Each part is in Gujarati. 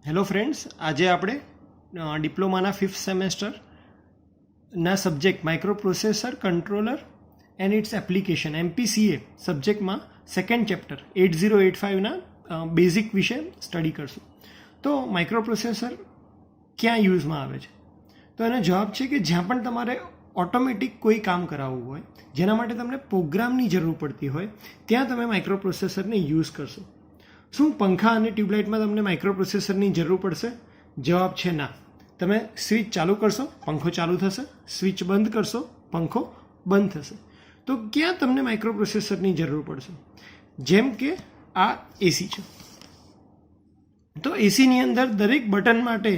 હેલો ફ્રેન્ડ્સ, આજે આપણે ડિપ્લોમાના 5th સેમેસ્ટરના subject microprocessor controller and its application MPCA સબ્જેક્ટમાં સેકન્ડ ચેપ્ટર 8085ના બેઝિક વિશે સ્ટડી કરશું. તો માઇક્રોપ્રોસેસર ક્યાં યુઝમાં આવે છે? તો એનો જવાબ છે કે જ્યાં પણ તમારે ઓટોમેટિક કોઈ કામ કરાવવું હોય, જેના માટે તમને પ્રોગ્રામની જરૂર પડતી હોય, ત્યાં તમે માઇક્રોપ્રોસેસરને યુઝ કરશો. શું પંખા અને ટ્યુબલાઇટમાં તમને માઇક્રોપ્રોસેસરની જરૂર પડશે? જવાબ છે ના. તમે સ્વિચ ચાલુ કરશો, પંખો ચાલુ થશે, સ્વિચ બંધ કરશો, પંખો બંધ થશે. તો ક્યાં તમને માઇક્રોપ્રોસેસરની જરૂર પડશે? જેમ કે આ એસી છે, તો એસીની અંદર દરેક બટન માટે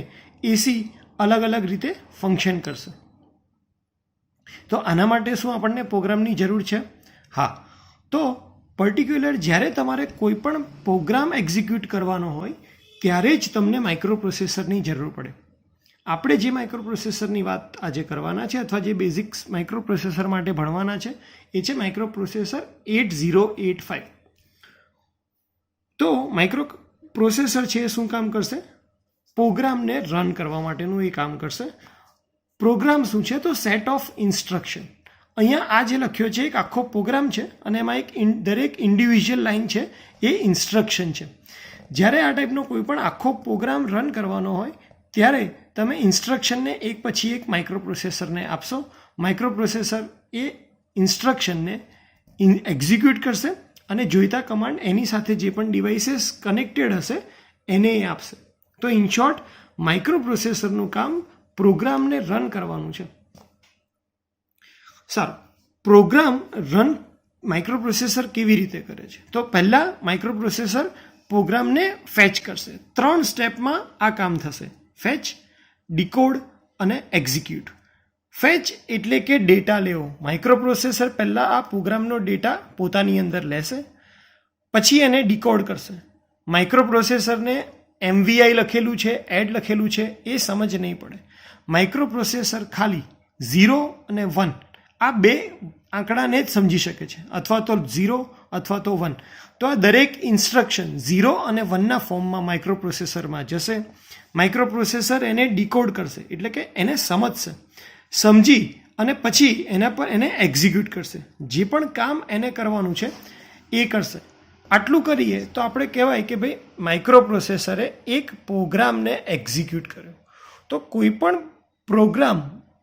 એસી અલગ અલગ રીતે ફંક્શન કરશે. તો આના માટે શું આપણને પ્રોગ્રામની જરૂર છે? હા. તો પર્ટિક્યુલર જ્યારે તમારે કોઈ પણ પ્રોગ્રામ એક્ઝિક્યુટ કરવાનો હોય ત્યારે જ તમને માઇક્રોપ્રોસેસરની જરૂર પડે. આપણે જે માઇક્રોપ્રોસેસરની વાત આજે કરવાના છે અથવા જે બેઝિક્સ માઇક્રોપ્રોસેસર માટે ભણવાના છે એ છે માઇક્રોપ્રોસેસર 8085. તો માઇક્રોપ્રોસેસર છે એ શું કામ કરશે? પ્રોગ્રામને રન કરવા માટેનું એ કામ કરશે. પ્રોગ્રામ શું છે? તો સેટ ઓફ ઇન્સ્ટ્રક્શન. અહીંયા આ જે લખ્યો છે એક આખો પ્રોગ્રામ છે અને એમાં એક દરેક ઇન્ડિવિજ્યુઅલ લાઇન છે એ ઇન્સ્ટ્રક્શન છે. જ્યારે આ ટાઈપનો કોઈ પણ આખો પ્રોગ્રામ રન કરવાનો હોય ત્યારે તમે ઇન્સ્ટ્રક્શનને એક પછી એક માઇક્રોપ્રોસેસરને આપશો. માઇક્રોપ્રોસેસર એ ઇન્સ્ટ્રક્શનને એક્ઝિક્યુટ કરશે અને જોઈતા કમાન્ડ એની સાથે જે પણ ડિવાઇસીસ કનેક્ટેડ હશે એને એ આપશે. તો ઇન શોર્ટ માઇક્રોપ્રોસેસરનું કામ પ્રોગ્રામને રન કરવાનું છે. સારું, પ્રોગ્રામ રન માઇક્રોપ્રોસેસર કેવી રીતે કરે છે? તો પહેલાં માઇક્રોપ્રોસેસર પ્રોગ્રામને ફેચ કરશે. 3 સ્ટેપમાં આ કામ થશે: ફેચ, ડીકોડ અને એક્ઝિક્યુટ. ફેચ એટલે કે ડેટા લેવો. માઇક્રોપ્રોસેસર પહેલાં આ પ્રોગ્રામનો ડેટા પોતાની અંદર લેશે, પછી એને ડીકોડ કરશે. માઇક્રોપ્રોસેસરને MVI લખેલું છે, એડ લખેલું છે એ સમજ નહીં પડે. માઇક્રોપ્રોસેસર ખાલી 0 અને 1 આ બે આંકડાને જ સમજી શકે છે, અથવા તો 0 અથવા તો 1. તો આ દરેક ઇન્સ્ટ્રક્શન 0 અને 1ના ફોર્મમાં માઇક્રોપ્રોસેસરમાં જશે. માઇક્રોપ્રોસેસર એને ડીકોડ કરશે, એટલે કે એને સમજશે, સમજી અને પછી એના પર એને એક્ઝિક્યુટ કરશે. જે પણ કામ એને કરવાનું છે એ કરશે. આટલું કરીએ તો આપણે કહેવાય કે ભાઈ માઇક્રોપ્રોસેસરે એક પ્રોગ્રામને એક્ઝિક્યુટ કર્યો. તો કોઈ પણ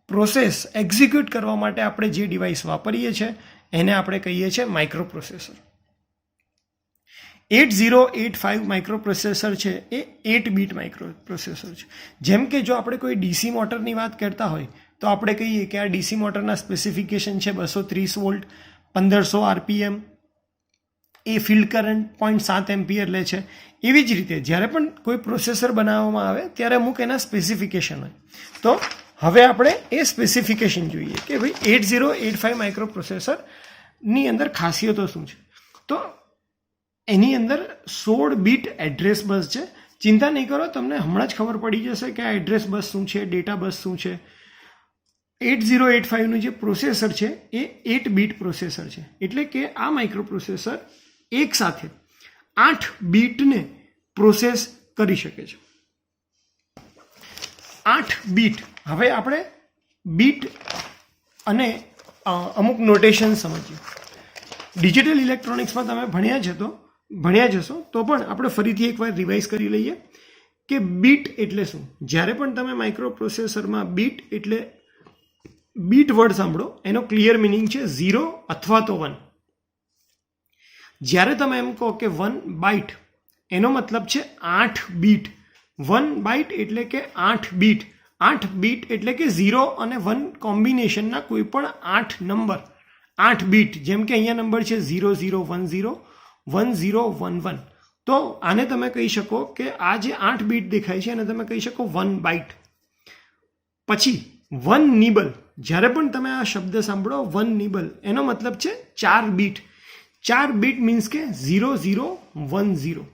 પ્રોસેસ એક્ઝિક્યુટ કરવા માટે આપણે જે ડિવાઇસ વાપરીએ છીએ એને આપણે કહીએ છીએ માઇક્રોપ્રોસેસર. 8085 માઇક્રોપ્રોસેસર છે એ 8 બીટ માઇક્રોપ્રોસેસર છે. જેમ કે જો આપણે કોઈ ડીસી મોટરની વાત કરતા હોય તો આપણે કહીએ કે આ ડીસી મોટરના સ્પેસિફિકેશન છે 230 વોલ્ટ, 1500 RPM, એ ફિલ્ડ કરંટ 0.7 એમ્પિયર લે છે. એવી જ રીતે જ્યારે પણ કોઈ પ્રોસેસર બનાવવામાં આવે ત્યારે અમુક એના સ્પેસિફિકેશન હોય. તો હવે આપણે એ સ્પેસિફિકેશન જોઈએ કે ભાઈ 8085 માઇક્રોપ્રોસેસરની અંદર ખાસિયતો શું છે. તો એની અંદર 16 બીટ એડ્રેસ બસ છે. ચિંતા નહીં કરો, તમને હમણાં જ ખબર પડી જશે કે આ એડ્રેસ બસ શું છે, ડેટા બસ શું છે. 8085નું જે પ્રોસેસર છે એ 8 બીટ પ્રોસેસર છે, એટલે કે આ માઇક્રોપ્રોસેસર એક સાથે 8 બીટને પ્રોસેસ કરી શકે છે. 8 બીટ. હવે આપણે બીટ અને અમુક નોટેશન સમજીએ. ડિજિટલ ઇલેક્ટ્રોનિક્સમાં તમે ભણ્યા જશો તો પણ આપણે ફરીથી એકવાર રિવાઇઝ કરી લઈએ કે બીટ એટલે શું. જ્યારે પણ તમે માઇક્રોપ્રોસેસરમાં બીટ એટલે બીટ વર્ડ સાંભળો એનો ક્લિયર મિનિંગ છે 0 અથવા તો 1. જ્યારે તમે એમ કહો કે 1 બાઇટ એનો મતલબ છે 8 બીટ. 1 બાઇટ એટલે કે 8 બીટ. 8 બીટ એટલે કે 0 અને 1 કોમ્બિનેશનના કોઈ પણ 8 નંબર, 8 બીટ. જેમ કે અહીંયા નંબર છે 0010, 1011. તો આને તમે કહી શકો કે આ જે 8 બીટ દેખાય છે એને તમે કહી શકો 1 બાઇટ. પછી 1 નિબલ. જ્યારે પણ તમે આ શબ્દ સાંભળો 1 નિબલ એનો મતલબ છે 4 બીટ. 4 બીટ મીન્સ કે 0010.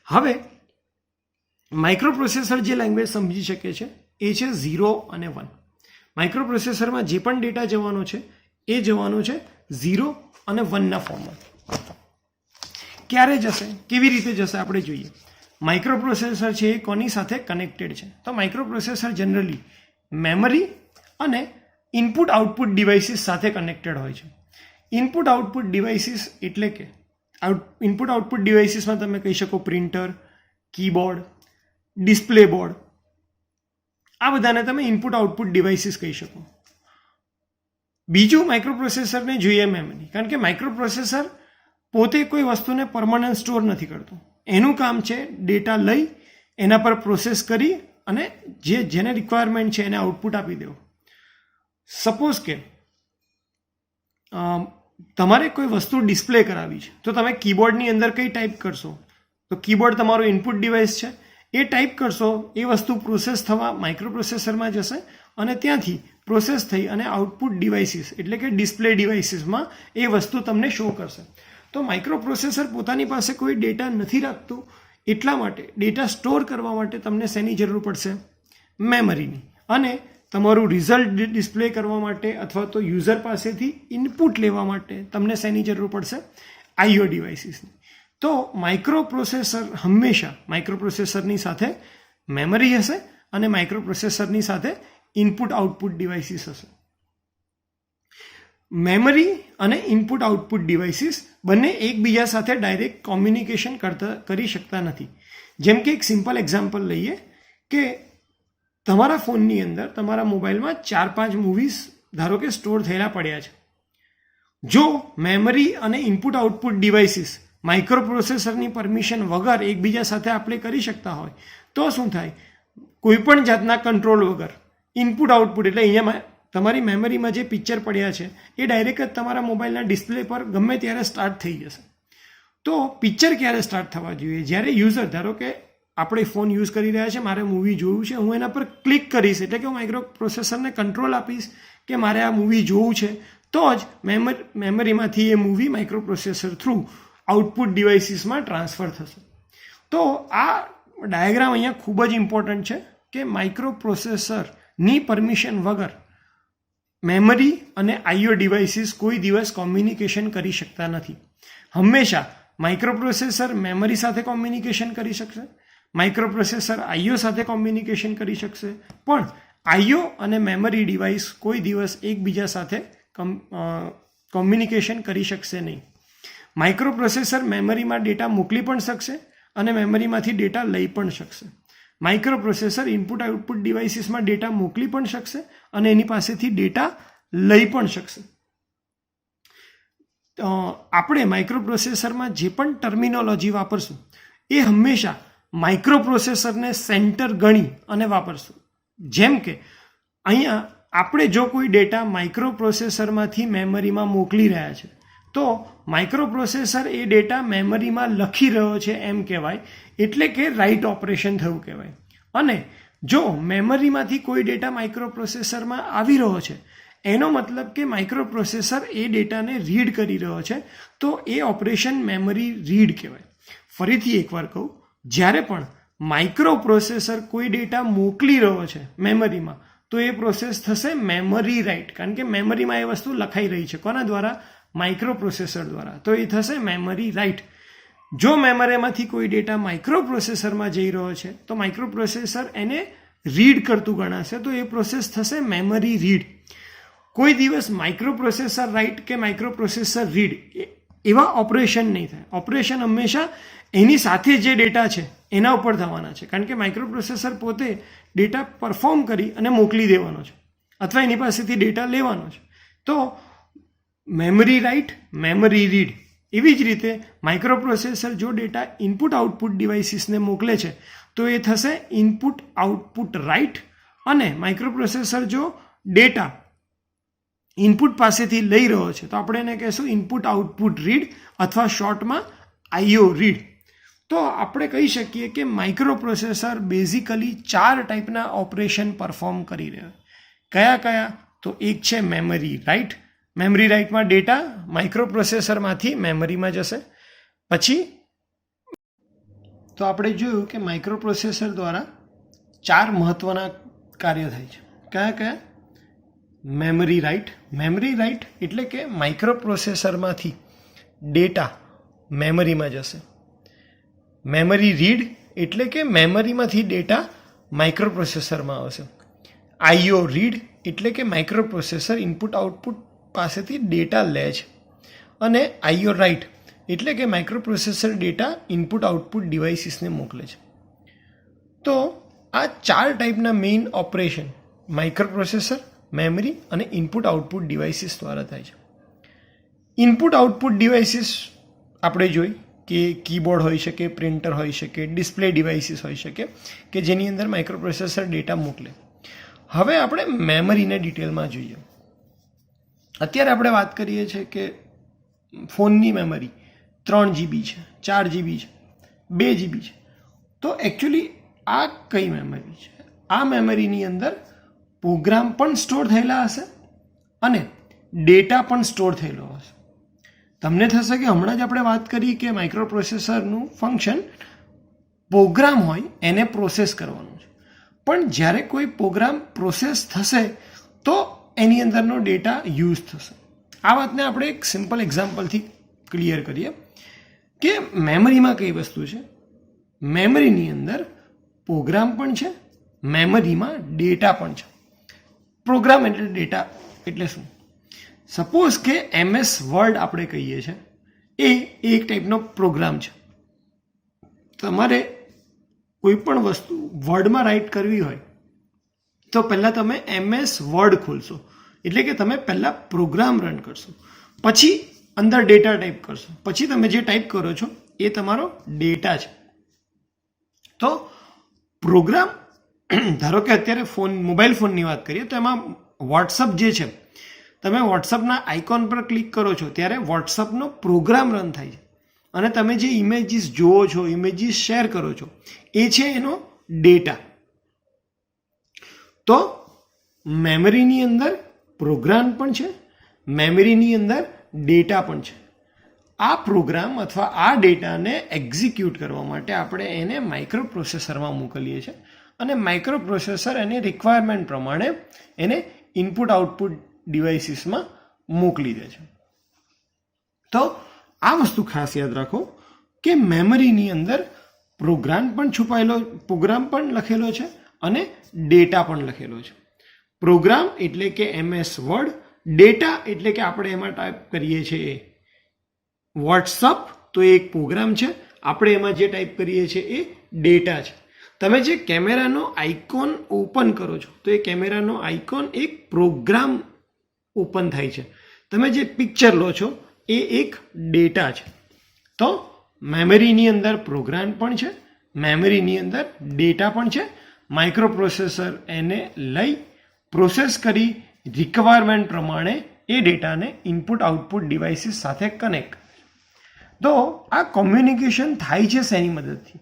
હવે માઇક્રોપ્રોસેસર જે લેંગ્વેજ સમજી શકે છે એ છે 0 અને 1. માઇક્રોપ્રોસેસરમાં જે પણ ડેટા જવાનો છે એ જવાનો છે 0 અને 1ના ફોર્મમાં. ક્યારે જશે, કેવી રીતે જશે આપણે જોઈએ. માઇક્રો પ્રોસેસર છે એ કોની સાથે કનેક્ટેડ છે? તો માઇક્રો પ્રોસેસર જનરલી મેમરી અને ઇનપુટ આઉટપુટ ડિવાઇસીસ સાથે કનેક્ટેડ હોય છે. ઇનપુટ આઉટપુટ ડિવાઇસીસ એટલે કે ઇનપુટ આઉટપુટ ડિવાઇસીસમાં તમે કહી શકો પ્રિન્ટર, કીબોર્ડ, ડિસ્પ્લે બોર્ડ, આ બધાને તમે ઇનપુટ આઉટપુટ ડિવાઇસીસ કહી શકો. બીજું માઇક્રો પ્રોસેસરને જોઈએ મેમરી, કારણ કે માઇક્રો પ્રોસેસર પોતે કોઈ વસ્તુને પરમનન્ટ સ્ટોર નથી કરતું. એનું કામ છે ડેટા લઈ એના પર પ્રોસેસ કરી અને જેને રિક્વાયરમેન્ટ છે એને આઉટપુટ આપી દેવું. સપોઝ કે તમારે કોઈ વસ્તુ ડિસ્પ્લે કરાવી છે તો તમે કીબોર્ડની અંદર કંઈ ટાઈપ કરશો? તો કીબોર્ડ તમારો ઇનપુટ ડિવાઇસ છે, એ ટાઈપ કરશો, એ વસ્તુ પ્રોસેસ થવા માઇક્રો પ્રોસેસરમાં જશે અને ત્યાંથી પ્રોસેસ થઈ અને આઉટપુટ ડિવાઇસીસ એટલે કે ડિસ્પ્લે ડિવાઇસીસમાં એ વસ્તુ તમને શો કરશે. તો માઇક્રો પ્રોસેસર પોતાની પાસે કોઈ ડેટા નથી રાખતું, એટલા માટે ડેટા સ્ટોર કરવા માટે તમને શેની જરૂર પડશે? મેમરીની. અને તમારું રિઝલ્ટ ડિસ્પ્લે કરવા માટે અથવા તો યુઝર પાસેથી ઇનપુટ લેવા માટે તમને શેની જરૂર પડશે? આઈઓ ડિવાઇસીસની. તો માઇક્રો પ્રોસેસર હંમેશા માઇક્રો પ્રોસેસરની સાથે મેમરી હશે અને માઇક્રો પ્રોસેસરની સાથે ઇનપુટ આઉટપુટ ડિવાઇસીસ હશે. મેમરી અને ઇનપુટ આઉટપુટ ડિવાઇસીસ બંને એકબીજા સાથે ડાયરેક્ટ કોમ્યુનિકેશન કરી શકતા નથી. જેમ કે એક સિમ્પલ એક્ઝામ્પલ લઈએ કે તમારા ફોનની અંદર તમારા મોબાઈલમાં 4-5 મૂવીઝ ધારો કે સ્ટોર થયેલા પડ્યા છે. જો મેમરી અને ઇનપુટ આઉટપુટ ડિવાઇસીસ માઇક્રો પ્રોસેસરની પરમિશન વગર એકબીજા સાથે આપણે કરી શકતા હોય તો શું થાય? કોઈપણ જાતના કંટ્રોલ વગર ઇનપુટ આઉટપુટ એટલે અહીંયા તમારી મેમરીમાં જે પિક્ચર પડ્યા છે એ ડાયરેક્ટ જ તમારા મોબાઈલના ડિસ્પ્લે પર ગમે ત્યારે સ્ટાર્ટ થઈ જશે. તો પિક્ચર ક્યારે સ્ટાર્ટ થવા જોઈએ? જ્યારે યુઝર ધારો કે આપણે ફોન યુઝ કરી રહ્યા છે, મારે મૂવી જોવું છે, હું એના પર ક્લિક કરીશ એટલે કે હું માઇક્રો પ્રોસેસરને કંટ્રોલ આપીશ કે મારે આ મૂવી જોવું છે, તો જ મેમરીમાંથી એ મૂવી માઇક્રો પ્રોસેસર થ્રુ આઉટપુટ ડિવાઇસીસમાં ટ્રાન્સફર થશે. તો આ ડાયાગ્રામ અહીંયા ખૂબ જ ઇમ્પોર્ટન્ટ છે કે માઇક્રો પ્રોસેસરની પરમિશન વગર મેમરી અને આઈઓ ડિવાઇસીસ કોઈ દિવસ કોમ્યુનિકેશન કરી શકતા નથી. હંમેશા માઇક્રો પ્રોસેસર મેમરી સાથે કોમ્યુનિકેશન કરી શકશે, માઇક્રો પ્રોસેસર આઈઓ સાથે કોમ્યુનિકેશન કરી શકશે, પણ આઈઓ અને મેમરી ડિવાઇસ કોઈ દિવસ એકબીજા સાથે કોમ્યુનિકેશન કરી શકશે નહીં. માઇક્રો પ્રોસેસર મેમરીમાં ડેટા મોકલી પણ શકશે અને મેમરીમાંથી ડેટા લઈ પણ શકશે. માઇક્રો પ્રોસેસર ઇનપુટ આઉટપુટ ડિવાઇસીસમાં ડેટા મોકલી પણ શકશે અને એની પાસેથી ડેટા લઈ પણ શકશે. આપણે માઇક્રો પ્રોસેસરમાં જે પણ ટર્મિનોલોજી વાપરશું એ હંમેશા માઇક્રો પ્રોસેસરને સેન્ટર ગણી અને વાપરશું. જેમ કે અહીંયા આપણે જો કોઈ ડેટા માઇક્રો પ્રોસેસરમાંથી મેમરીમાં મોકલી રહ્યા છે તો માઇક્રો પ્રોસેસર એ ડેટા મેમરીમાં લખી રહ્યો છે એમ કહેવાય, એટલે કે રાઇટ ઓપરેશન થયું કહેવાય. અને જો મેમરીમાંથી કોઈ ડેટા માઇક્રો પ્રોસેસરમાં આવી રહ્યો છે એનો મતલબ કે માઇક્રો પ્રોસેસર એ ડેટાને રીડ કરી રહ્યો છે, તો એ ઓપરેશન મેમરી રીડ કહેવાય. ફરીથી એકવાર કહું, જ્યારે પણ માઇક્રો પ્રોસેસર કોઈ ડેટા મોકલી રહ્યો છે મેમરીમાં તો એ પ્રોસેસ થશે મેમરી રાઇટ, કારણ કે મેમરીમાં એ વસ્તુ લખાઈ રહી છે. કોના દ્વારા? માઇક્રો પ્રોસેસર દ્વારા. તો એ થશે મેમરી રાઇટ. જો મેમરીમાંથી કોઈ ડેટા માઇક્રો પ્રોસેસરમાં જઈ રહ્યો છે તો માઇક્રો પ્રોસેસર એને રીડ કરતું ગણાશે, તો એ પ્રોસેસ થશે મેમરી રીડ. કોઈ દિવસ માઇક્રો પ્રોસેસર રાઇટ કે માઇક્રો પ્રોસેસર રીડ એવા ઓપરેશન નહીં થાય. ઓપરેશન હંમેશા એની સાથે જે ડેટા છે એના ઉપર થવાના છે, કારણ કે માઇક્રો પ્રોસેસર પોતે ડેટા પરફોર્મ કરી અને મોકલી દેવાનો છે અથવા એની પાસેથી ડેટા લેવાનો છે. તો મેમરી રાઇટ, મેમરી રીડ. એવી જ રીતે માઇક્રો પ્રોસેસર જો ડેટા ઇનપુટ આઉટપુટ ડિવાઇસીસને મોકલે છે તો એ થશે ઇનપુટ આઉટપુટ રાઇટ, અને માઇક્રો પ્રોસેસર જો ડેટા ઇનપુટ પાસેથી લઈ રહ્યો છે તો આપણે એને કહેશું ઇનપુટ આઉટપુટ રીડ અથવા શોર્ટમાં આઈઓ રીડ. તો આપણે કહી શકીએ કે માઇક્રો પ્રોસેસર બેઝિકલી 4 ટાઈપના ઓપરેશન પરફોર્મ કરી રહ્યા. કયા કયા? તો એક છે મેમરી રાઇટ. મેમરી રાઇટમાં ડેટા માઇક્રો પ્રોસેસરમાંથી મેમરીમાં જશે. પછી તો આપણે જોયું કે માઇક્રો પ્રોસેસર દ્વારા 4 મહત્ત્વના કાર્ય થાય છે. કયા કયા? Memory write. મેમરી રાઇટ એટલે કે માઇક્રો પ્રોસેસરમાંથી ડેટા મેમરીમાં જશે. મેમરી રીડ એટલે કે મેમરીમાંથી ડેટા માઇક્રો પ્રોસેસરમાં આવશે. આઈઓ રીડ એટલે કે માઇક્રો પ્રોસેસર ઇનપુટ આઉટપુટ પાસેથી ડેટા લે છે. અને આઈઓ રાઇટ એટલે કે micro processor data input output ડિવાઇસીસને મોકલે છે. તો આ 4 ટાઈપના main operation micro processor, memory અને ઇનપુટ આઉટપુટ ડિવાઇસીસ દ્વારા થાય છે. ઇનપુટ આઉટપુટ ડિવાઇસીસ આપણે જોઈ કે કીબોર્ડ હોઈ શકે, પ્રિન્ટર હોઈ શકે, ડિસ્પ્લે ડિવાઇસીસ હોઈ શકે કે જેની અંદર માઇક્રો પ્રોસેસર ડેટા મોકલે. હવે આપણે મેમરીને ડિટેલમાં જોઈએ. અત્યારે આપણે વાત કરીએ છીએ કે ફોનની મેમરી 3 GB છે, 4 GB છે, 2 GB છે. તો એકચ્યુઅલી આ કઈ મેમરી છે? આ મેમરીની અંદર પ્રોગ્રામ પણ સ્ટોર થયેલા હશે અને ડેટા પણ સ્ટોર થયેલો હશે. તમને થશે કે હમણાં જ આપણે વાત કરી કે માઇક્રો પ્રોસેસરનું ફંક્શન પ્રોગ્રામ હોય એને પ્રોસેસ કરવાનું છે, પણ જ્યારે કોઈ પ્રોગ્રામ પ્રોસેસ થશે તો એની અંદરનો ડેટા યુઝ થશે. આ વાતને આપણે એક સિમ્પલ એક્ઝામ્પલથી ક્લિયર કરીએ કે મેમરીમાં કઈ વસ્તુ છે. મેમરીની અંદર પ્રોગ્રામ પણ છે, મેમરીમાં ડેટા પણ છે. પ્રોગ્રામ એટલે ડેટા એટલે શું? સપોઝ કે MS વર્ડ આપણે કહીએ છીએ એ એક ટાઈપનો પ્રોગ્રામ છે. તમારે કોઈ પણ વસ્તુ વર્ડમાં રાઇટ કરવી હોય તો પહેલાં તમે MS વર્ડ ખોલશો, એટલે કે તમે પહેલાં પ્રોગ્રામ રન કરશો, પછી અંદર ડેટા ટાઈપ કરશો, પછી તમે જે ટાઈપ કરો છો એ તમારો ડેટા છે. તો પ્રોગ્રામ, ધારો કે અત્યારે મોબાઈલ ફોનની વાત કરીએ તો એમાં વોટ્સઅપ જે છે, તમે વોટ્સઅપના આઇકોન પર ક્લિક કરો છો ત્યારે વોટ્સઅપનો પ્રોગ્રામ રન થાય છે અને તમે જે ઇમેજીસ જુઓ છો, ઇમેજીસ શેર કરો છો એ છે એનો ડેટા. તો મેમરીની અંદર પ્રોગ્રામ પણ છે, મેમરીની અંદર ડેટા પણ છે. આ પ્રોગ્રામ અથવા આ ડેટાને એક્ઝિક્યુટ કરવા માટે આપણે એને માઇક્રો પ્રોસેસરમાં મોકલીએ છીએ અને માઇક્રો પ્રોસેસર એની રિક્વાયરમેન્ટ પ્રમાણે એને ઇનપુટ આઉટપુટ ડિવાઇસીસમાં મોકલી દે છે. તો આ વસ્તુ ખાસ યાદ રાખો કે મેમરીની અંદર પ્રોગ્રામ પણ લખેલો છે અને ડેટા પણ લખેલો છે. પ્રોગ્રામ એટલે કે MS વર્ડ, ડેટા એટલે કે આપણે એમાં ટાઈપ કરીએ છીએ વોટ્સઅપ, તો એ એક પ્રોગ્રામ છે, આપણે એમાં જે ટાઈપ કરીએ છીએ એ ડેટા છે. તમે જે કેમેરાનો આઇકોન ઓપન કરો છો તો એ કેમેરાનો આઇકોન એક પ્રોગ્રામ ઓપન થાય છે. તમે જે પિક્ચર લો છો એ એક ડેટા છે. તો મેમરીની અંદર પ્રોગ્રામ પણ છે, મેમરીની અંદર ડેટા પણ છે. માઇક્રો પ્રોસેસર એને લઈ પ્રોસેસ કરી રિક્વાયરમેન્ટ પ્રમાણે એ ડેટાને ઇનપુટ આઉટપુટ ડિવાઇસીસ સાથે કનેક્ટ. તો આ કોમ્યુનિકેશન થાય છે શેની મદદથી?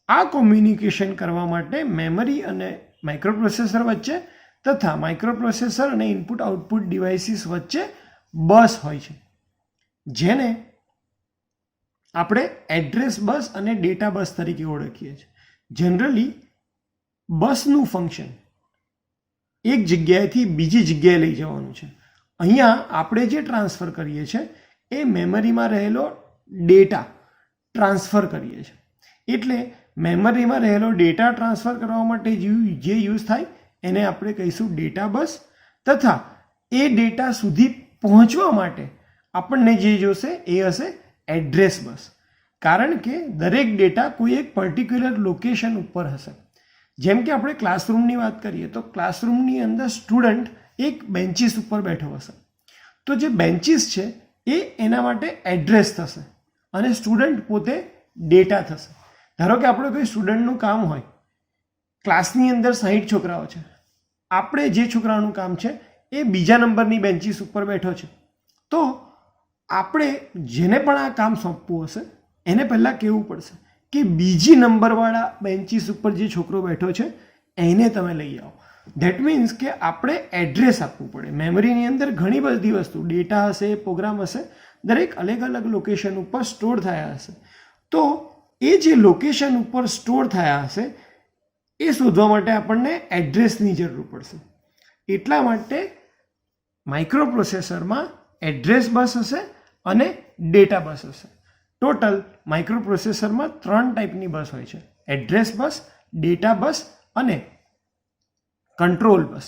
આ કોમ્યુનિકેશન કરવા માટે મેમરી અને માઇક્રો પ્રોસેસર વચ્ચે તથા માઇક્રો પ્રોસેસર અને ઇનપુટ આઉટપુટ ડિવાઇસીસ વચ્ચે બસ હોય છે, જેને આપણે એડ્રેસ બસ અને ડેટા બસ તરીકે ઓળખીએ છીએ. જનરલી બસનું ફંક્શન એક જગ્યાએથી બીજી જગ્યાએ લઈ જવાનું છે. અહીંયા આપણે જે ટ્રાન્સફર કરીએ છીએ એ મેમરીમાં રહેલો ડેટા ટ્રાન્સફર કરીએ છીએ. એટલે મેમરીમાં રહેલો ડેટા ટ્રાન્સફર કરવા માટે જે યુઝ થાય એને આપણે કહીશું ડેટા બસ, તથા એ ડેટા સુધી પહોંચવા માટે આપણને જે જોશે એ હશે એડ્રેસ બસ. કારણ કે દરેક ડેટા કોઈ એક પર્ટિક્યુલર લોકેશન ઉપર હશે. જેમ કે આપણે ક્લાસરૂમની વાત કરીએ તો ક્લાસરૂમની અંદર સ્ટુડન્ટ એક બેન્ચીસ ઉપર બેઠો હશે, તો જે બેન્ચીસ છે એ એના માટે એડ્રેસ થશે અને સ્ટુડન્ટ પોતે ડેટા થશે. ધારો કે આપણે કોઈ સ્ટુડન્ટનું કામ હોય, ક્લાસની અંદર 60 છોકરાઓ છે, આપણે જે છોકરાનું કામ છે એ બીજા નંબરની બેન્ચીસ ઉપર બેઠો છે, તો આપણે જેને પણ આ કામ સોંપવું હશે એને પહેલાં કહેવું પડશે કે બીજી નંબરવાળા બેન્ચીસ ઉપર જે છોકરો બેઠો છે એને તમે લઈ આવો. ધેટ મીન્સ કે આપણે એડ્રેસ આપવું પડે. મેમરીની અંદર ઘણી બધી વસ્તુ, ડેટા હશે, પ્રોગ્રામ હશે, દરેક અલગ અલગ લોકેશન ઉપર સ્ટોર થયા હશે. તો એ જે લોકેશન ઉપર સ્ટોર થયા હશે એ શોધવા માટે આપણને એડ્રેસની જરૂર પડશે. એટલા માટે માઇક્રો પ્રોસેસરમાં એડ્રેસ બસ હશે અને ડેટા બસ હશે. ટોટલ માઇક્રો પ્રોસેસરમાં 3 ટાઈપની બસ હોય છે: એડ્રેસ બસ, ડેટા બસ અને કંટ્રોલ બસ.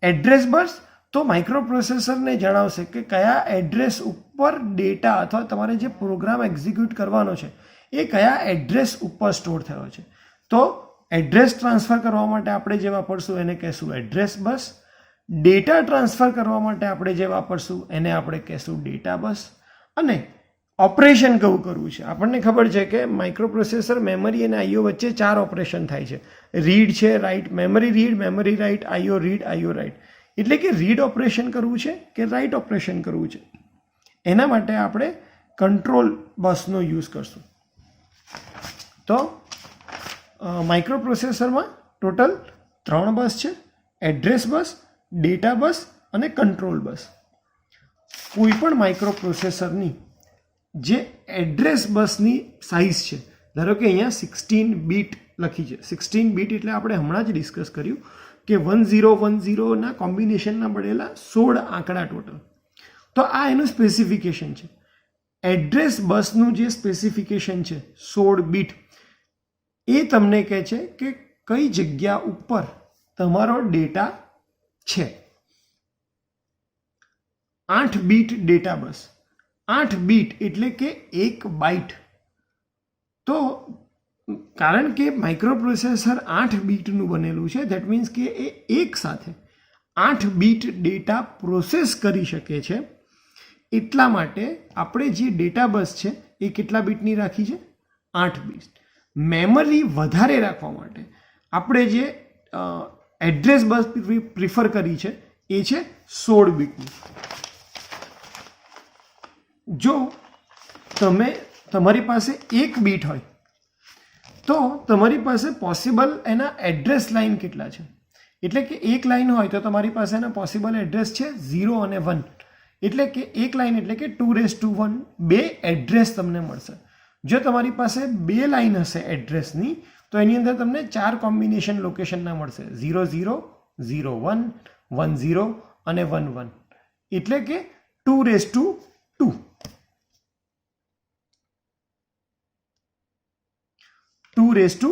એડ્રેસ બસ તો માઇક્રોપ્રોસેસરને જણાવશે કે કયા એડ્રેસ ઉપર ડેટા અથવા તમારે જે પ્રોગ્રામ એક્ઝિક્યુટ કરવાનો છે એ કયા એડ્રેસ ઉપર સ્ટોર થયો છે. તો એડ્રેસ ટ્રાન્સફર કરવા માટે આપણે જે વાપરશું એને કહેશું એડ્રેસ બસ. ડેટા ટ્રાન્સફર કરવા માટે આપણે જે વાપરશું એને આપણે કહેશું ડેટા બસ. અને ઓપરેશન કયું કરવું છે, આપણને ખબર છે કે માઇક્રોપ્રોસેસર મેમરી અને આઈઓ વચ્ચે 4 ઓપરેશન થાય છે. રીડ છે, write, memory read, memory write, IO read, IO write. એટલે કે રીડ ઓપરેશન કરવું છે કે રાઇટ ઓપરેશન કરવું છે, એના માટે આપણે કંટ્રોલ બસનો યુઝ કરશું. તો માઇક્રોપ્રોસેસરમાં ટોટલ 3 બસ છે: એડ્રેસ બસ, ડેટા બસ અને કંટ્રોલ બસ. કોઈ પણ માઇક્રોપ્રોસેસરની જે એડ્રેસ બસની સાઇઝ છે, ધારો કે અહીંયા 16 બીટ લખી છે. 16 બીટ એટલે આપણે હમણાં જ ડિસ્કસ કર્યું કે 1010ના કોમ્બિનેશનના બનેલા 16 આંકડા ટોટલ. તો આ એનું સ્પેસિફિકેશન છે. એડ્રેસ બસનું જે સ્પેસિફિકેશન છે 16 બીટ, એ તમને કહે છે કે કઈ જગ્યા ઉપર તમારો ડેટા છે. 8 બીટ ડેટા બસ, 8 બીટ એટલે કે 1 બાઇટ. તો કારણ કે માઇક્રોપ્રોસેસર 8 બીટનું બનેલું છે, ધેટ મીન્સ કે એ એક સાથે 8 બીટ ડેટા પ્રોસેસ કરી શકે છે. એટલા માટે આપણે જે ડેટા બસ છે એ કેટલા બીટની રાખી છે? 8 બીટ. મેમરી વધારે રાખવા માટે આપણે જે એડ્રેસ બસ પ્રિફર કરી છે એ છે 16 બીટની. જો તમારી પાસે 1 બીટ હોય તો તમારી પાસે પોસિબલ એના એડ્રેસ લાઇન કેટલા છે? એટલે કે 1 લાઇન હોય તો તમારી પાસે એના પોસિબલ એડ્રેસ છે 0 અને 1. એટલે કે 1 લાઇન એટલે કે 2:1 2 એડ્રેસ તમને મળશે. જો તમારી પાસે 2 લાઇન હશે એડ્રેસની તો એની અંદર તમને 4 કોમ્બિનેશન લોકેશનના મળશે: 00, 01, 10 અને 11. એટલે કે 2:2. 2:2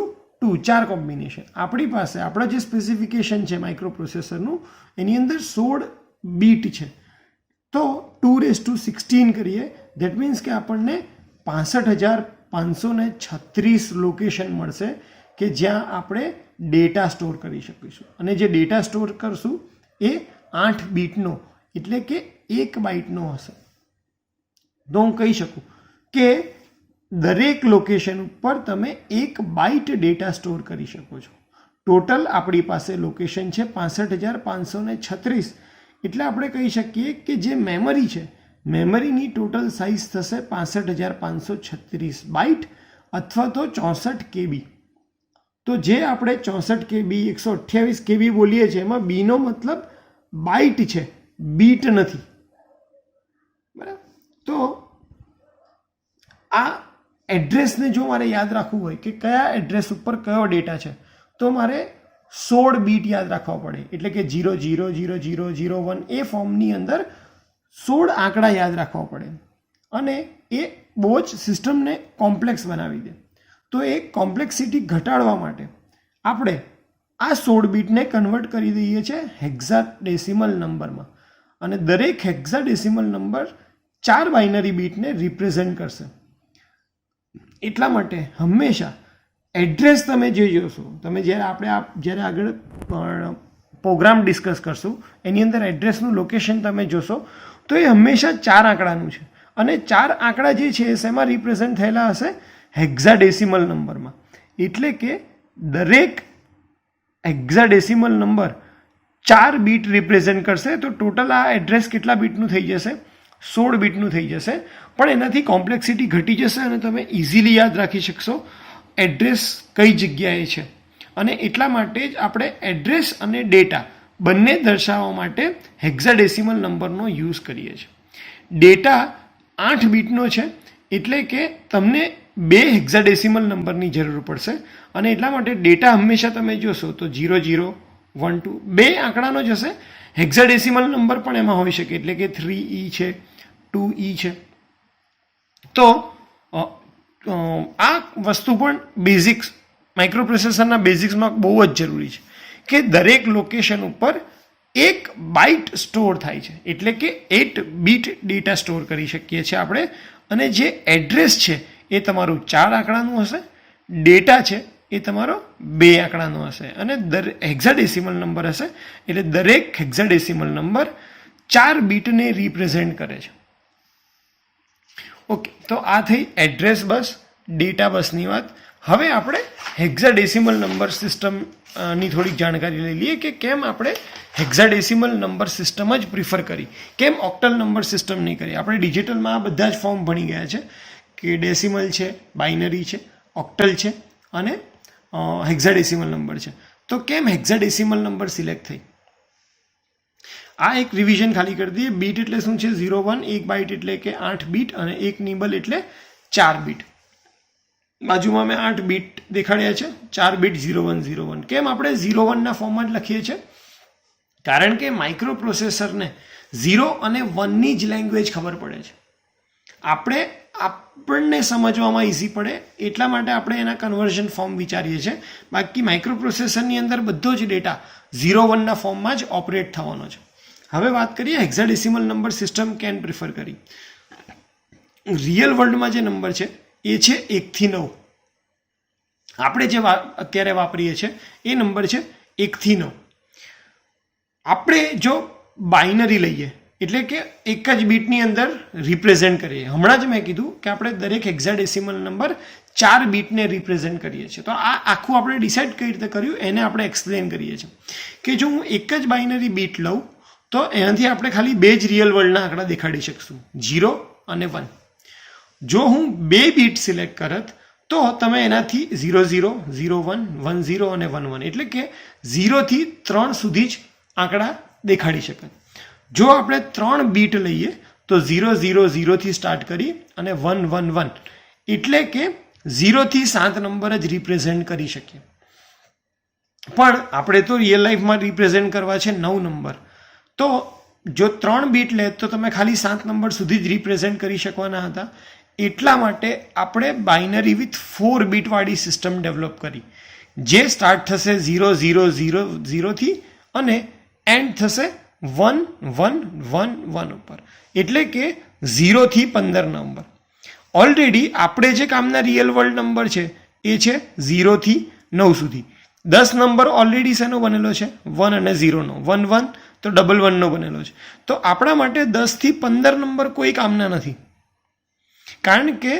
4 કોમ્બિનેશન. આપણી પાસે આપણા જે સ્પેસિફિકેશન છે માઇક્રોપ્રોસેસરનું એની અંદર 16 બીટ છે. તો 2:16 કરીએ, ધેટ મીન્સ કે આપણને 65,536 લોકેશન મળશે કે જ્યાં આપણે ડેટા સ્ટોર કરી શકીશું. અને જે ડેટા સ્ટોર કરશું એ 8 બીટનો એટલે કે 1 બાઇટનો હશે. તો હું કહી શકું કે દરેક લોકેશન ઉપર તમે 1 બાઇટ ડેટા સ્ટોર કરી શકો છો. ટોટલ આપણી પાસે લોકેશન છે 65,536. એટલે આપણે કહી શકીએ કે જે મેમરી છે, મેમરીની ટોટલ સાઇઝ થશે 65,536 બાઇટ અથવા તો 64 KB. તો જે આપણે 64 KB 128 KB બોલીએ છીએ એમાં બીનો મતલબ બાઇટ છે, બીટ નથી. બરાબર. તો આ એડ્રેસને જો મારે યાદ રાખવું હોય કે કયા એડ્રેસ ઉપર કયો ડેટા છે તો મારે 16 બીટ યાદ રાખવા પડે. એટલે કે 000001 એ ફોર્મની અંદર 16 આંકડા યાદ રાખવા પડે અને એ બહુ જ સિસ્ટમને કોમ્પ્લેક્સ બનાવી દે. તો એ કોમ્પ્લેક્સિટી ઘટાડવા માટે આપણે આ 16 બીટને કન્વર્ટ કરી દઈએ છીએ હેક્સાડેસિમલ નંબરમાં. અને દરેક હેક્સાડેસિમલ નંબર 4 બાઇનરી બીટને રિપ્રેઝેન્ટ કરશે. એટલા માટે હંમેશા એડ્રેસ તમે જે જોશો, તમે જ્યારે આગળ પ્રોગ્રામ ડિસ્કસ કરશું એની અંદર એડ્રેસનું લોકેશન તમે જોશો તો એ હંમેશા 4 આંકડાનું છે. અને 4 આંકડા જે છે એ શેમાં રિપ્રેઝેન્ટ થયેલા હશે? હેક્સાડેસિમલ નંબરમાં. એટલે કે દરેક હેક્સાડેસિમલ નંબર 4 બીટ રિપ્રેઝેન્ટ કરશે. તો ટોટલ આ એડ્રેસ કેટલા બીટનું થઈ જશે? 16 બીટનું થઈ જશે. પણ એનાથી કોમ્પ્લેક્સિટી ઘટી જશે અને તમે ઇઝીલી યાદ રાખી શકશો એડ્રેસ કઈ જગ્યાએ છે. અને એટલા માટે જ આપણે એડ્રેસ અને ડેટા બંને દર્શાવવા માટે હેક્સાડેસિમલ નંબરનો યુઝ કરીએ છીએ. ડેટા 8 બીટનો છે એટલે કે તમને 2 હેક્સાડેસિમલ નંબરની જરૂર પડશે. અને એટલા માટે ડેટા હંમેશા તમે જોશો તો 00, 12 2 આંકડાનો જ હશે. હેક્સાડેસિમલ નંબર પણ એમાં હોઈ શકે, એટલે કે 3E છે, 2E છે. તો આ વસ્તુ પણ બેઝિક્સ માઇક્રોપ્રોસેસરના બેઝિક્સમાં બહુ જ જરૂરી છે કે દરેક લોકેશન ઉપર 1 બાઇટ સ્ટોર થાય છે, એટલે કે 8 બીટ ડેટા સ્ટોર કરી શકીએ છીએ આપણે. અને જે એડ્રેસ છે એ તમારું 4 આંકડાનું હશે, ડેટા છે એ તમારો 2 આંકડાનો હશે, અને હેક્સાડેસિમલ નંબર હશે, એટલે દરેક હેક્સાડેસિમલ નંબર 4 બીટને રિપ્રેઝેન્ટ કરે છે. ઓકે, તો આ થઈ એડ્રેસ બસ, ડેટા બસની વાત. હવે આપણે હેક્સાડેસિમલ નંબર સિસ્ટમની થોડીક જાણકારી લઈ લઈએ કે કેમ આપણે હેક્સાડેસિમલ નંબર સિસ્ટમ જ પ્રિફર કરી, કેમ ઓક્ટલ નંબર સિસ્ટમ નહીં કરી. આપણે ડિજિટલમાં આ બધા જ ફોર્મ ભણી ગયા છે કે ડેસિમલ છે, બાઇનરી છે, ઓક્ટલ છે અને હેક્સાડેસિમલ નંબર છે. તો કેમ હેક્સાડેસિમલ નંબર સિલેક્ટ થઈ, આ એક રિવિઝન ખાલી કરી દઈએ. બીટ એટલે શું છે? 0 1, 1 બાઇટ એટલે કે 8 બીટ અને 1 નિબલ એટલે 4 બીટ. બાજુમાં મેં 8 બીટ દેખાડ્યા છે, 4 બીટ 0 1 0 1. કેમ આપણે 0 1ના ફોર્મમાં જ લખીએ છીએ? કારણ કે માઇક્રોપ્રોસેસરને 0 અને 1ની જ લેંગ્વેજ ખબર પડે છે. આપણને સમજવામાં ઇઝી પડે એટલા માટે આપણે એના કન્વર્ઝન ફોર્મ વિચારીએ છીએ. બાકી માઇક્રોપ્રોસેસરની અંદર બધો જ ડેટા 0 1ના ફોર્મમાં જ ઓપરેટ થવાનો છે. હવે વાત કરીએ હેક્સાડેસિમલ નંબર સિસ્ટમ કેમ પ્રિફર કરી. રિયલ વર્લ્ડમાં જે નંબર છે એ છે 1 થી 9. આપણે જે અત્યારે વાપરીએ છીએ એ નંબર છે 1 થી 9. આપણે જો બાઇનરી લઈએ એટલે કે એક જ બીટની અંદર રિપ્રેઝેન્ટ કરીએ. હમણાં જ મેં કીધું કે આપણે દરેક હેક્સાડેસિમલ નંબર 4 બીટને રિપ્રેઝેન્ટ કરીએ છીએ. તો આ આખું આપણે ડિસાઇડ કઈ રીતે કર્યું એને આપણે એક્સપ્લેન કરીએ છીએ કે જો હું એક જ બાઇનરી બીટ લઉં તો એનાથી આપણે ખાલી 2 જ રિયલ વર્લ્ડના આંકડા દેખાડી શકશું, 0 અને 1. જો હું 2 બીટ સિલેક્ટ કરત તો તમે એનાથી 0 0 0 1 1 0 અને 1 1 એટલે કે 0 થી 3 સુધી જ આંકડા દેખાડી શકે. જો આપણે 3 બીટ લઈએ તો 0 0 0 થી સ્ટાર્ટ કરી અને 1 1 1 એટલે કે 0 થી 7 નંબર જ રિપ્રેઝેન્ટ કરી શકીએ. પણ આપણે તો રિયલ લાઈફમાં રિપ્રેઝેન્ટ કરવા છે 9 નંબર. તો જો 3 બીટ લે તો તમે ખાલી 7 નંબર સુધી જ રિપ્રેઝેન્ટ કરી શકવાના હતા. એટલા માટે આપણે બાઇનરી વિથ 4 બીટવાળી સિસ્ટમ ડેવલપ કરી, જે સ્ટાર્ટ થશે 0 0 0 0 થી અને એન્ડ થશે 1 1 1 1 ઉપર, એટલે કે 0 થી 15 નંબર. ઓલરેડી આપણે જે કામના રિયલ વર્લ્ડ નંબર છે એ છે 0 થી 9 સુધી. 10 નંબર ઓલરેડી શેનો બનેલો છે? 1 અને 0નો. 1 1 તો 1 1 નો બનેલો છે. તો આપણા માટે 10 થી 15 નંબર કોઈ કામના નથી, કારણ કે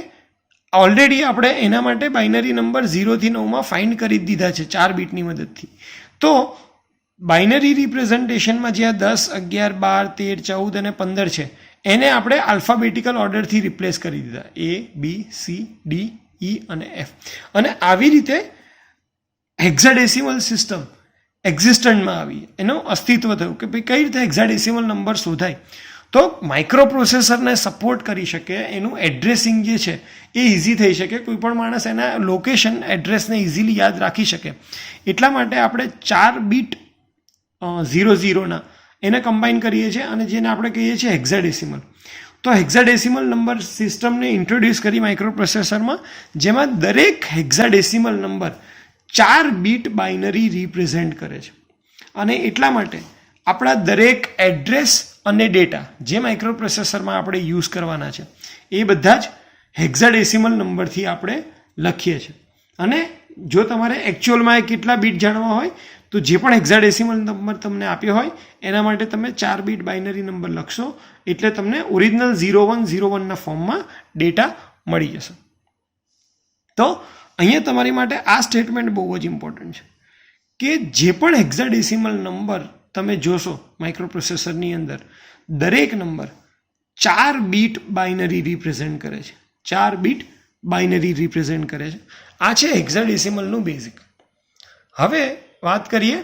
ઓલરેડી આપણે એના માટે બાઇનરી નંબર 0 થી 9માં ફાઇન્ડ કરી જ દીધા છે 4 બીટની મદદથી. તો બાઇનરી રિપ્રેઝન્ટેશનમાં જ્યાં 10 11 12 13 14 અને 15 છે એને આપણે આલ્ફાબેટિકલ ઓર્ડરથી રિપ્લેસ કરી દીધા, A B C D E અને F. અને આવી રીતે હેક્સાડેસિમલ સિસ્ટમ એક્ઝિસ્ટન્ટમાં આવી, એનું અસ્તિત્વ થયું કે ભાઈ કઈ રીતે હેક્સાડેસિમલ નંબર શોધાય. તો માઇક્રોપ્રોસેસરને સપોર્ટ કરી શકે, એનું એડ્રેસિંગ જે છે એ ઇઝી થઈ શકે, કોઈ પણ માણસ એના લોકેશન એડ્રેસને ઇઝીલી યાદ રાખી શકે. એટલા માટે આપણે 4 બીટ 0 0ના એને કમ્બાઈન કરીએ છીએ અને જેને આપણે કહીએ છીએ હેક્સાડેસિમલ. તો હેક્સાડેસિમલ નંબર સિસ્ટમને ઇન્ટ્રોડ્યુસ કરી માઇક્રોપ્રોસેસરમાં, જેમાં દરેક hexadecimal number 4 bit binary represent કરે છે. અને એટલા માટે આપણા દરેક એડ્રેસ અને ડેટા જે માઇક્રોપ્રોસેસરમાં આપણે યુઝ કરવાના છે એ બધા જ હેક્સાડેસિમલ નંબરથી આપણે લખીએ છીએ. અને જો તમારે એકચ્યુઅલમાં કેટલા બીટ જાણવા હોય તો જે પણ હેક્સાડેસિમલ નંબર તમને આપ્યો હોય એના માટે તમે 4 બીટ બાઇનરી નંબર લખશો એટલે તમને ઓરિજિનલ 0101ના ફોર્મમાં ડેટા મળી જશે. તો અહીંયા તમારી માટે આ સ્ટેટમેન્ટ બહુ જ ઇમ્પોર્ટન્ટ છે કે જે પણ હેક્સાડેસિમલ નંબર તમે જોશો માઇક્રોપ્રોસેસરની અંદર, દરેક નંબર 4 બીટ બાઇનરી રિપ્રેઝેન્ટ કરે છે. 4 બીટ બાઇનરી રિપ્રેઝેન્ટ કરે છે. આ છે હેક્સાડેસિમલનું બેઝિક. હવે વાત કરીએ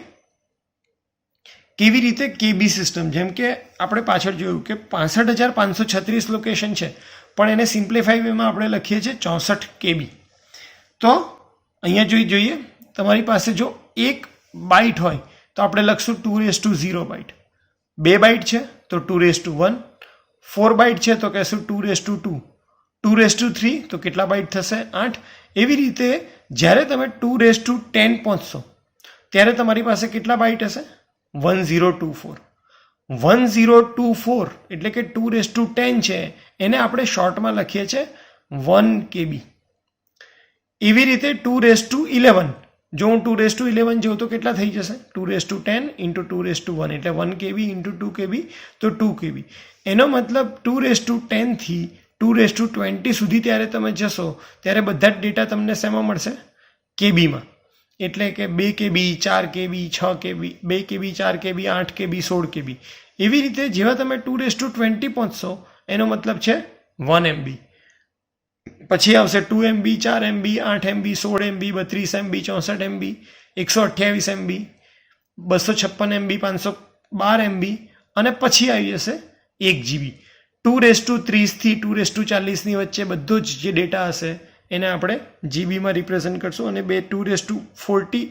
કેવી રીતે કેબી સિસ્ટમ. જેમ કે આપણે પાછળ જોયું કે 65536 લોકેશન છે, પણ એને સિમ્પ્લિફાઈ વેમાં આપણે લખીએ છીએ 64 કેબી. તો અહીંયા જોઈએ તમારી પાસે જો 1 બાઇટ હોય તો આપણે લખશું 2⁻0 બાઇટ, 2 બાઇટ છે તો 2⁻1, 4 બાઇટ છે તો કહેશું 2⁻2, 2⁻3 તો કેટલા બાઇટ થશે? 8. એવી રીતે જ્યારે તમે 2^10 પહોંચશો ત્યારે તમારી પાસે કેટલા બાઇટ હશે? 1024. 1024 એટલે કે 2^10 છે, એને આપણે શોર્ટમાં લખીએ છીએ 1 KB. એવી રીતે 2^11, જો હું 2^11 જોઉં તો કેટલા થઈ જશે? 2^10 into 2^1 એટલે 1 KB into 2 KB તો 2 KB. એનો મતલબ 2^10 થી 2^20 સુધી ત્યારે તમે જશો ત્યારે બધા જ ડેટા તમને શેમાં મળશે? કેબીમાં. એટલે કે 2 KB, 4 KB, 6 KB, 2 KB, 4 KB, 8 KB, 16 KB. એવી રીતે જેવા તમે 2^20 પહોંચશો એનો મતલબ છે 1 MB. પછી આવશે 2 MB, 4 MB, 8 MB, 16 MB, 32 MB, 64 MB, 128 MB, 256 MB, 512 MB અને પછી આવી જશે 1 GB. 2^30 થી 2^40 ની વચ્ચે બધો જ જે ડેટા હશે એને આપણે જીબીમાં રિપ્રેઝન્ટ કરશું અને 2^40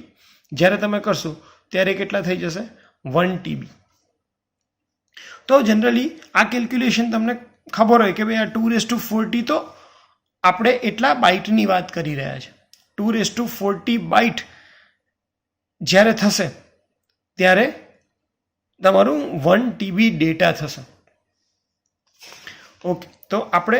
જ્યારે તમે કરશો ત્યારે કેટલા થઈ જશે? 1 TB. તો જનરલી આ કેલ્ક્યુલેશન તમને ખબર હોય કે ભાઈ આ 2^40 તો આપણે એટલા બાઇટની વાત કરી રહ્યા છે. 2^40 બાઇટ જ્યારે થશે ત્યારે તમારું 1 TB ડેટા થશે. ઓકે, તો આપણે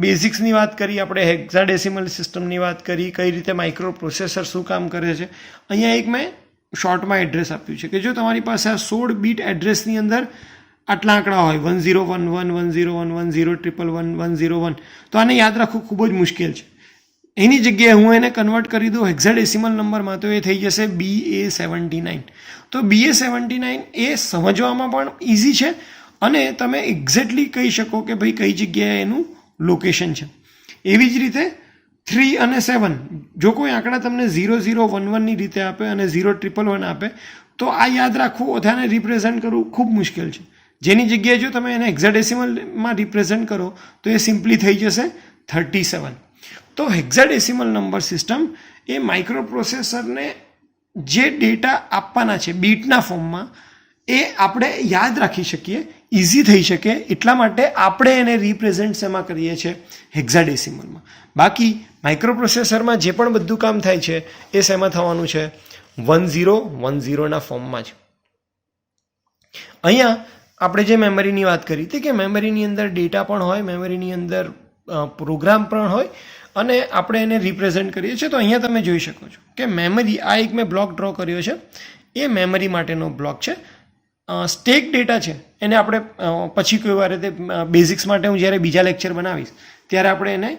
બેઝિક્સની વાત કરી, આપણે હેક્સાડેસિમલ સિસ્ટમની વાત કરી, કઈ રીતે માઇક્રો પ્રોસેસર શું કામ કરે છે. અહીંયા એક મેં શોર્ટમાં એડ્રેસ આપ્યું છે કે જો તમારી પાસે આ 16 બીટ એડ્રેસની અંદર આટલા આંકડા હોય 1011 1011 1011 101 તો આને યાદ રાખવું ખૂબ જ મુશ્કેલ છે. એની જગ્યાએ હું એને કન્વર્ટ કરી દઉં હેક્સાડેસિમલ નંબરમાં તો એ થઈ જશે BA79. તો BA79 એ સમજવામાં પણ ઇઝી છે અને તમે એક્ઝેક્ટલી કહી શકો કે ભાઈ કઈ જગ્યાએ એનું લોકેશન છે. એવી જ રીતે 3 અને 7 જો કોઈ આંકડા તમને 0011ની રીતે આપે અને 0111 આપે તો આ યાદ રાખવું બધાને રિપ્રેઝન્ટ કરવું ખૂબ મુશ્કેલ છે. જેની જગ્યાએ જો તમે એને હેક્સાડેસિમલમાં રિપ્રેઝન્ટ કરો તો એ સિમ્પલી થઈ જશે 37. તો હેક્સાડેસિમલ નંબર સિસ્ટમ એ માઇક્રો પ્રોસેસરને જે ડેટા આપવાના છે બીટના ફોર્મમાં એ આપણે યાદ રાખી શકીએ, ઇઝી થઈ શકે એટલા માટે આપણે એને રિપ્રેઝન્ટ શેમાં કરીએ છીએ? હેક્સાડેસિમલમાં. બાકી માઇક્રો પ્રોસેસરમાં જે પણ બધું કામ થાય છે એ શેમાં થવાનું છે? 1010ના ફોર્મમાં જ. અહીંયા આપણે જે મેમરીની વાત કરી હતી કે મેમરીની અંદર ડેટા પણ હોય, મેમરીની અંદર પ્રોગ્રામ પણ હોય અને આપણે એને રિપ્રેઝન્ટ કરીએ છીએ. તો અહીંયા તમે જોઈ શકો છો કે મેમરી, આ એક મેં બ્લોક ડ્રો કર્યો છે, એ મેમરી માટેનો બ્લોક છે. સ્ટેક ડેટા છે એને આપણે પછી કોઈ વાર તે બેઝિક્સ માટે હું જ્યારે બીજા લેક્ચર બનાવીશ ત્યારે આપણે એને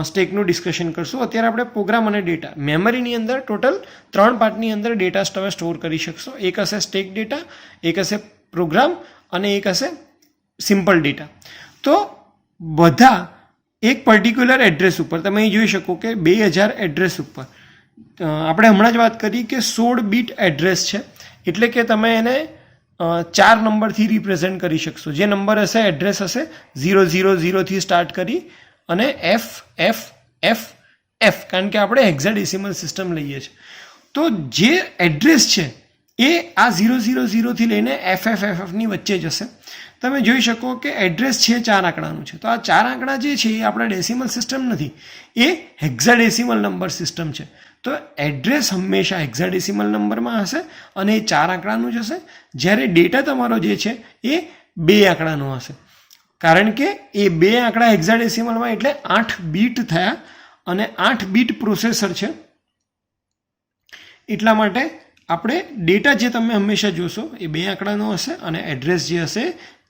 સ્ટેકનું ડિસ્કશન કરશું. અત્યારે આપણે પ્રોગ્રામ અને ડેટા, મેમરીની અંદર ટોટલ 3 પાર્ટની અંદર ડેટા તમે સ્ટોર કરી શકશો. એક હશે સ્ટેક ડેટા, એક હશે પ્રોગ્રામ અને એક હશે સિમ્પલ ડેટા. તો બધા એક પર્ટિક્યુલર એડ્રેસ ઉપર તમે અહીં જોઈ શકો કે 2000 એડ્રેસ ઉપર આપણે હમણાં જ વાત કરી કે 16 બીટ એડ્રેસ છે એટલે કે તમે એને 4 નંબરથી રિપ્રેઝન્ટ કરી શકશો. જે નંબર હશે એડ્રેસ હશે 000થી સ્ટાર્ટ કરી અને FFFF, કારણ કે આપણે હેક્સાડેસિમલ સિસ્ટમ લઈએ છીએ. તો જે એડ્રેસ છે એ આ 000થી લઈને FFFFની વચ્ચે જ હશે. તમે જોઈ શકો કે એડ્રેસ છે 4 આંકડાનું છે. તો આ 4 આંકડા જે છે એ આપણા ડેસિમલ સિસ્ટમ નથી, એ હેક્સાડેસિમલ નંબર સિસ્ટમ છે. તો એડ્રેસ હંમેશા હેક્સાડેસિમલ નંબરમાં હશે અને એ 4 આંકડાનું જ હશે. જ્યારે ડેટા તમારો જે છે એ 2 આંકડાનો હશે, કારણ કે એ 2 આંકડા હેક્સાડેસિમલમાં એટલે 8 બીટ થયા અને 8 બીટ પ્રોસેસર છે. એટલા માટે આપણે ડેટા જે તમે હંમેશા જોશો એ 2 આંકડાનો હશે અને એડ્રેસ જે હશે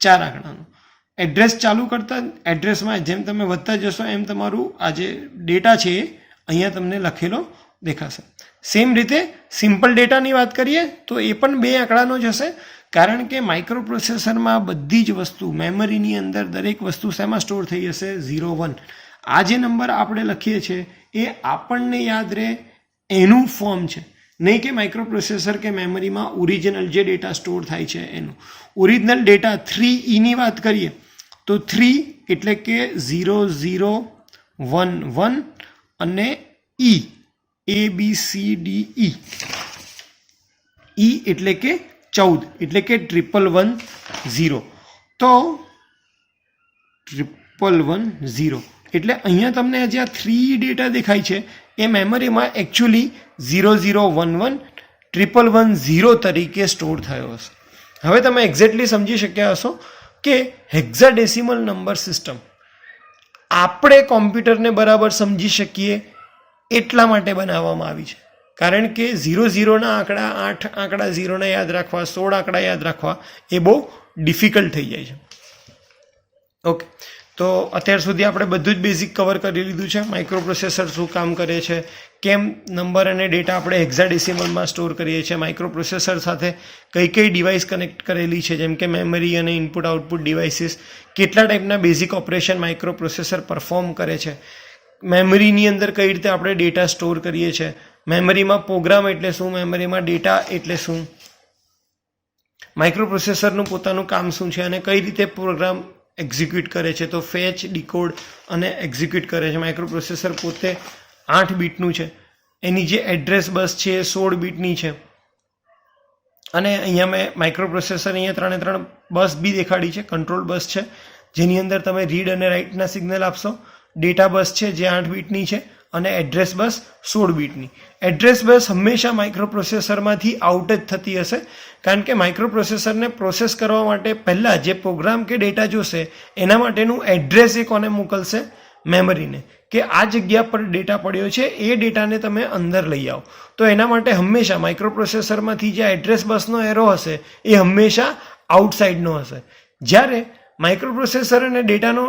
4 આંકડાનો. એડ્રેસ ચાલુ કરતા એડ્રેસમાં જેમ તમે વધતા જશો એમ તમારું આ જે ડેટા છે એ અહીંયા તમને લખેલો દેખાશે. સેમ રીતે સિમ્પલ ડેટાની વાત કરીએ તો એ પણ 2 આંકડાનો જ હશે, કારણ કે માઇક્રો પ્રોસેસરમાં બધી જ વસ્તુ, મેમરીની અંદર દરેક વસ્તુ શેમાં સ્ટોર થઈ હશે? 01. આ જે નંબર આપણે લખીએ છીએ એ આપણને યાદ રહે એનું ફોર્મ છે, નહીં કે માઇક્રો પ્રોસેસર કે મેમરીમાં ઓરિજિનલ જે ડેટા સ્ટોર થાય છે એનું. ઓરિજિનલ ડેટા 3E વાત કરીએ તો 3 એટલે કે 0011 અને E ABCDE, E એટલે કે 14 એટલે કે 1110. તો 1110 એટલે અહીંયા તમને જે આ 3 ડેટા દેખાય છે એ મેમરીમાં એકચ્યુઅલી 00111110 તરીકે સ્ટોર થયો હશે. હવે તમે એક્ઝેક્ટલી સમજી શક્યા હશો કે હેક્સાડેસિમલ નંબર સિસ્ટમ આપણે કોમ્પ્યુટરને બરાબર સમજી શકીએ એટલા માટે બનાવવામાં આવી છે. કારણ કે 00ના આંકડા, 8 આંકડા 0ને યાદ રાખવા, 16 આંકડા યાદ રાખવા એ બહુ ડિફિકલ્ટ થઈ જાય છે. ઓકે, તો અત્યાર સુધી આપણે બધું જ બેઝિક કવર કરી લીધું છે. માઇક્રો પ્રોસેસર શું કામ કરે છે, કેમ નંબર અને ડેટા આપણે હેક્સાડેસિમલમાં સ્ટોર કરીએ છીએ, માઇક્રો પ્રોસેસર સાથે કઈ કઈ ડિવાઇસ કનેક્ટ કરેલી છે જેમ કે મેમરી અને ઇનપુટ આઉટપુટ ડિવાઇસીસ, કેટલા ટાઈપના basic operation micro processor perform કરે છે, મેમરીની અંદર કઈ રીતે આપણે ડેટા સ્ટોર કરીએ છીએ, મેમરીમાં પ્રોગ્રામ એટલે શું, મેમરીમાં ડેટા એટલે શું, માઇક્રો પ્રોસેસરનું પોતાનું કામ શું છે અને કઈ રીતે પ્રોગ્રામ એક્ઝિક્યુટ કરે છે. તો ફેચ, ડીકોડ અને એક્ઝિક્યુટ કરે છે. માઇક્રો પ્રોસેસર પોતે 8 બીટનું છે, એની જે એડ્રેસ બસ છે એ 16 બીટની છે. અને અહીંયા મેં માઇક્રો પ્રોસેસર અહીંયા 3 બસ બી દેખાડી છે. કંટ્રોલ બસ છે જેની અંદર તમે રીડ અને રાઇટના સિગ્નલ આપશો, ડેટા બસ છે જે 8 બીટની છે અને એડ્રેસ બસ 16 બીટની. એડ્રેસ બસ હંમેશા માઇક્રો પ્રોસેસરમાંથી આઉટ જ થતી હશે, કારણ કે માઇક્રો પ્રોસેસરને પ્રોસેસ કરવા માટે પહેલાં જે પ્રોગ્રામ કે ડેટા જોશે એના માટેનું એડ્રેસ એ કોને મોકલશે, મેમરીને, કે આ જગ્યા પર ડેટા પડ્યો છે એ ડેટાને તમે અંદર લઈ આવો. તો એના માટે હંમેશા માઇક્રો પ્રોસેસરમાંથી જે એડ્રેસ બસનો એરો હશે એ હંમેશા આઉટસાઇડનો હશે, જ્યારે માઇક્રો પ્રોસેસર અને ડેટાનો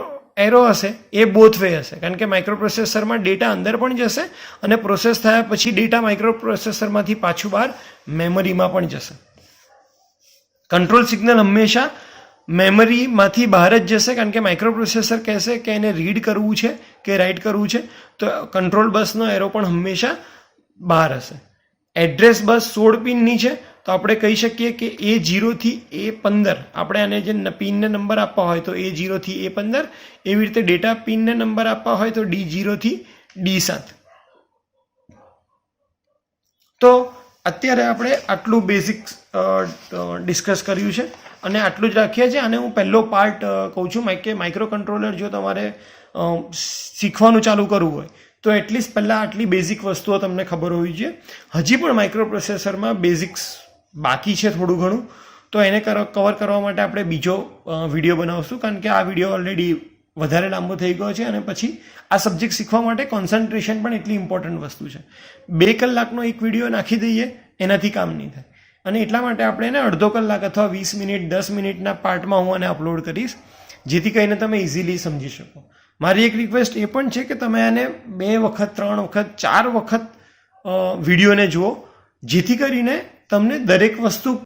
એરો હશે એ બોથ વે હશે, કારણ કે માઇક્રો પ્રોસેસરમાં ડેટા અંદર પણ જશે અને પ્રોસેસ થયા પછી ડેટા માઇક્રો પ્રોસેસરમાંથી પાછું બહાર મેમરીમાં પણ જશે. કંટ્રોલ સિગ્નલ હંમેશા મેમરીમાંથી બહાર જ જશે, કારણ કે માઇક્રો પ્રોસેસર કહેશે કે એને રીડ કરવું છે કે રાઇટ કરવું છે, તો કંટ્રોલ બસનો એરો પણ હંમેશા બહાર હશે. એડ્રેસ બસ 16 પિનની છે, તો આપણે કહી શકીએ કે A0 થી A15 આપણે આને જે પિનને નંબર આપવા હોય તો A0 થી A15, એવી રીતે ડેટા પિનને નંબર આપવા હોય તો D0 થી D7. તો અત્યારે આપણે આટલું બેઝિક ડિસ્કસ કર્યું છે અને આટલું જ રાખીએ છીએ. અને હું પહેલો પાર્ટ કહું છું કે માઇક્રો કંટ્રોલર જો તમારે શીખવાનું ચાલુ કરવું હોય તો એટલીસ્ટ પહેલાં આટલી બેઝિક વસ્તુઓ તમને ખબર હોવી જોઈએ. હજી પણ માઇક્રો પ્રોસેસરમાં બેઝિક્સ બાકી છે થોડું ઘણું, તો એને કવર કરવા માટે આપણે બીજો વિડીયો બનાવશું, કારણ કે આ વિડીયો ઓલરેડી વધારે લાંબો થઈ ગયો છે અને પછી આ સબ્જેક્ટ શીખવા માટે કોન્સન્ટ્રેશન પણ એટલી ઇમ્પોર્ટન્ટ વસ્તુ છે. 2 કલાકનો એક વિડીયો નાખી દઈએ એનાથી કામ નહીં થાય, અને એટલા માટે આપણે એને અડધો કલાક અથવા 20 મિનિટ 10 મિનિટના પાર્ટમાં હું આને અપલોડ કરીશ, જેથી કરીને તમે ઇઝીલી સમજી શકો. મારી એક રિક્વેસ્ટ એ પણ છે કે તમે આને 2 વખત 3 વખત 4 વખત વિડીયોને જુઓ, જેથી કરીને તમને દરેક વસ્તુ